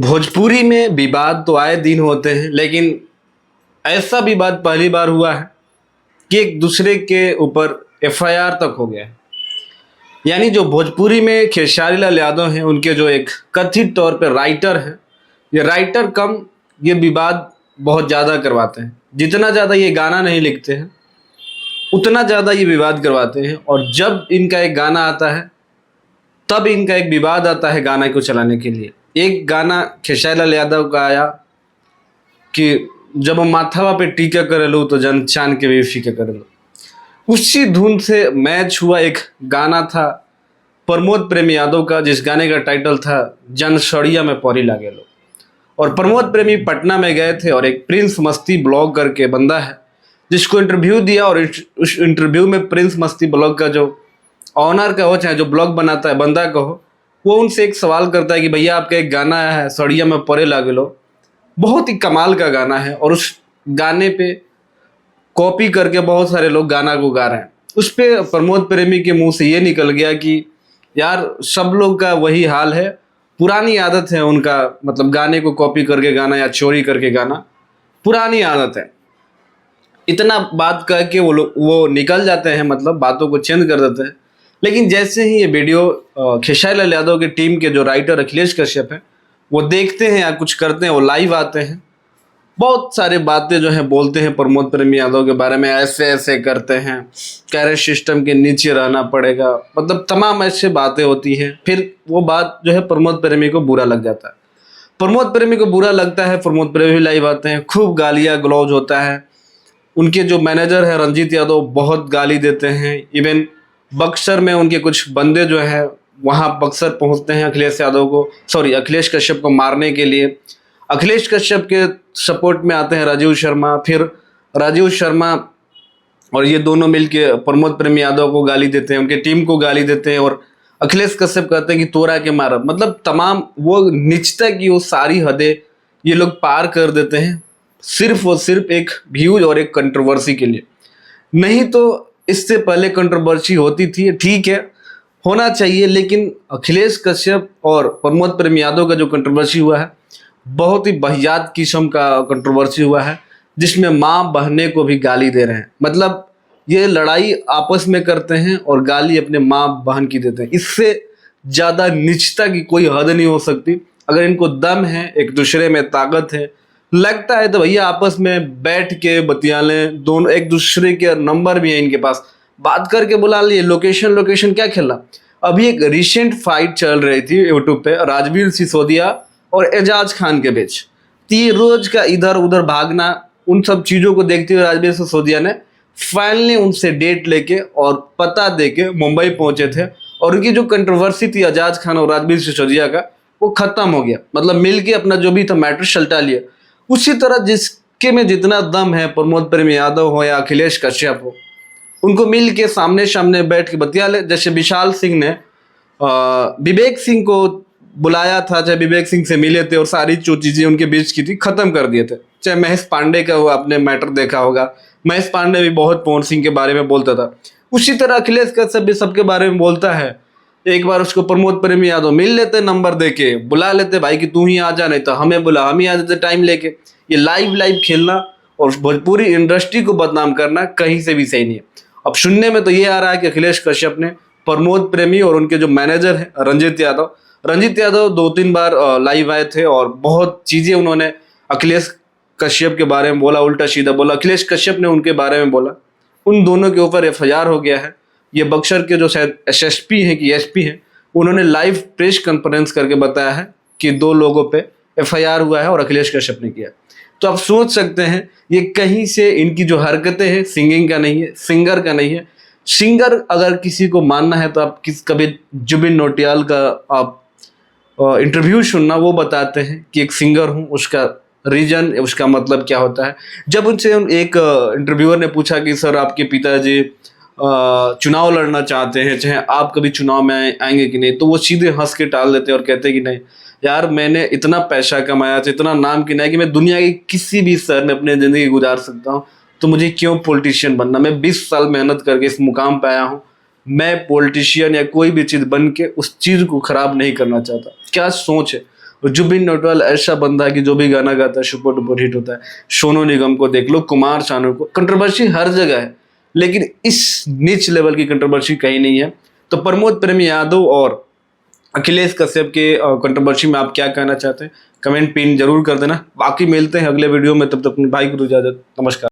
भोजपुरी में विवाद तो आए दिन होते हैं, लेकिन ऐसा विवाद पहली बार हुआ है कि एक दूसरे के ऊपर एफआईआर तक हो गया है। यानी जो भोजपुरी में खेसारी लाल यादव हैं, उनके जो एक कथित तौर पे राइटर हैं, ये राइटर कम ये विवाद बहुत ज़्यादा करवाते हैं। जितना ज़्यादा ये गाना नहीं लिखते हैं उतना ज़्यादा ये विवाद करवाते हैं, और जब इनका एक गाना आता है तब इनका एक विवाद आता है गाना को चलाने के लिए। एक गाना खेसारी लाल यादव का आया कि जब माथावा पे टीका कर लो तो जन चांद के भी फीका कर लो। उसी धुन से मैच हुआ एक गाना था प्रमोद प्रेमी यादव का, जिस गाने का टाइटल था जन सड़िया में परी लागे लो। और प्रमोद प्रेमी पटना में गए थे और एक प्रिंस मस्ती ब्लॉग करके बंदा है जिसको इंटरव्यू दिया, और उस इंटरव्यू में प्रिंस मस्ती ब्लॉग का जो ऑनर का हो चाहे जो ब्लॉग बनाता है बंदा का हो, वो उनसे एक सवाल करता है कि भैया आपका एक गाना है सड़िया में परे लागे लो, बहुत ही कमाल का गाना है, और उस गाने पे कॉपी करके बहुत सारे लोग गाना को गा रहे हैं। उस पे प्रमोद प्रेमी के मुंह से ये निकल गया कि यार सब लोग का वही हाल है, पुरानी आदत है उनका, मतलब गाने को कॉपी करके गाना या चोरी करके गाना पुरानी आदत है। इतना बात कह के वो निकल जाते हैं, मतलब बातों को चेंज कर देते हैं। लेकिन जैसे ही ये वीडियो खेसारी लाल यादव की टीम के जो राइटर अखिलेश कश्यप हैं वो देखते हैं या कुछ करते हैं, वो लाइव आते हैं, बहुत सारे बातें जो हैं बोलते हैं प्रमोद प्रेमी यादव के बारे में, ऐसे ऐसे करते हैं, कैरेट सिस्टम के नीचे रहना पड़ेगा, मतलब तमाम ऐसे बातें होती हैं। फिर वो बात जो है प्रमोद प्रेमी को बुरा लग जाता है। प्रमोद प्रेमी को बुरा लगता है, प्रमोद प्रेमी लाइव आते हैं, खूब गालियाँ गलौज होता है। उनके जो मैनेजर है रंजीत यादव बहुत गाली देते हैं। इवन बक्सर में उनके कुछ बंदे जो है वहाँ बक्सर पहुँचते हैं अखिलेश कश्यप को मारने के लिए। अखिलेश कश्यप के सपोर्ट में आते हैं राजीव शर्मा, फिर राजीव शर्मा और ये दोनों मिलके प्रमोद प्रेमी यादव को गाली देते हैं, उनके टीम को गाली देते हैं, और अखिलेश कश्यप कहते हैं कि तोरा के मारा। मतलब तमाम वो निचता की वो सारी हदें ये लोग पार कर देते हैं, सिर्फ और सिर्फ एक व्यूज और एक कंट्रोवर्सी के लिए। नहीं तो इससे पहले कंट्रोवर्सी होती थी, ठीक है होना चाहिए, लेकिन अखिलेश कश्यप और प्रमोद प्रेमी यादव का जो कंट्रोवर्सी हुआ है बहुत ही बहियात किस्म का कंट्रोवर्सी हुआ है, जिसमें माँ बहने को भी गाली दे रहे हैं। मतलब ये लड़ाई आपस में करते हैं और गाली अपने माँ बहन की देते हैं। इससे ज़्यादा नीचता की कोई हद नहीं हो सकती। अगर इनको दम है, एक दूसरे में ताकत है, लगता है तो भैया आपस में बैठ के बतिया लें, दोनों एक दूसरे के नंबर भी है इनके पास, बात करके बुला लिए। लोकेशन क्या खेला। अभी एक रिसेंट फाइट चल रही थी यूट्यूब पे राजवीर सिसोदिया और एजाज खान के बीच। रोज का इधर उधर भागना, उन सब चीज़ों को देखते हुए राजवीर सिसोदिया ने फाइनली उनसे डेट लेके और पता देके मुंबई पहुंचे थे, और उनकी जो कंट्रोवर्सी थी एजाज खान और राजवीर सिसोदिया का वो खत्म हो गया। मतलब मिल के अपना जो भी था मैटर सलटा लिया। उसी तरह जिसके में जितना दम है, प्रमोद प्रेमी यादव हो या अखिलेश कश्यप हो, उनको मिल के सामने सामने बैठ के बतिया ले। जैसे विशाल सिंह ने विवेक सिंह को बुलाया था, चाहे विवेक सिंह से मिले थे और सारी जो चीज़ें उनके बीच की थी खत्म कर दिए थे। चाहे महेश पांडे का वो आपने मैटर देखा होगा, महेश पांडे भी बहुत पवन सिंह के बारे में बोलता था। उसी तरह अखिलेश कश्यप भी सबके बारे में बोलता है। एक बार उसको प्रमोद प्रेमी यादव मिल लेते, नंबर दे के बुला लेते, भाई कि तू ही आ जा, नहीं तो हमें बुला, हम ही आ जाते टाइम लेके। ये लाइव खेलना और भोजपुरी इंडस्ट्री को बदनाम करना कहीं से भी सही नहीं है। अब सुनने में तो ये आ रहा है कि अखिलेश कश्यप ने प्रमोद प्रेमी और उनके जो मैनेजर है रंजीत यादव 2-3 बार लाइव आए थे और बहुत चीज़ें उन्होंने अखिलेश कश्यप के बारे में बोला, उल्टा सीधा बोला। अखिलेश कश्यप ने उनके बारे में बोला। उन दोनों के ऊपर एफआईआर हो गया है। ये बक्सर के जो शायद एसएसपी हैं कि एसपी हैं, उन्होंने लाइव प्रेस कॉन्फ्रेंस करके बताया है कि 2 लोगों पे एफआईआर हुआ है और अखिलेश कश्यप ने किया। तो आप सोच सकते हैं ये कहीं से इनकी जो हरकतें हैं सिंगिंग का नहीं है, सिंगर का नहीं है। सिंगर अगर किसी को मानना है तो आप कभी जुबिन नौटियाल का आप इंटरव्यू सुनना, वो बताते हैं कि एक सिंगर हूँ, उसका रीजन, उसका मतलब क्या होता है। जब उनसे एक इंटरव्यूअर ने पूछा कि सर आपके पिताजी चुनाव लड़ना चाहते हैं, चाहे आप कभी चुनाव में आएंगे कि नहीं, तो वो सीधे हंस के टाल देते हैं और कहते हैं कि नहीं यार, मैंने इतना पैसा कमाया, इतना नाम किया कि मैं दुनिया के किसी भी शहर में अपनी ज़िंदगी गुजार सकता हूँ, तो मुझे क्यों पॉलिटिशियन बनना। मैं 20 साल मेहनत करके इस मुकाम पे आया हूँ, मैं पॉलिटिशियन या कोई भी चीज़ बन के उस चीज़ को ख़राब नहीं करना चाहता। क्या सोच है। जुबिन नौटियाल ऐसा बंदा है कि जो भी गाना गाता है सुपर डुपर हिट होता है। सोनू निगम को देख लो, कुमार सानू को, कंट्रोवर्सी हर जगह है, लेकिन इस नीच लेवल की कंट्रोवर्सी कहीं नहीं है। तो प्रमोद प्रेम यादव और अखिलेश कश्यप के कंट्रोवर्सी में आप क्या कहना चाहते हैं? कमेंट पिन जरूर कर देना। बाकी मिलते हैं अगले वीडियो में, तब तक अपने भाई को दो इजाजत। नमस्कार।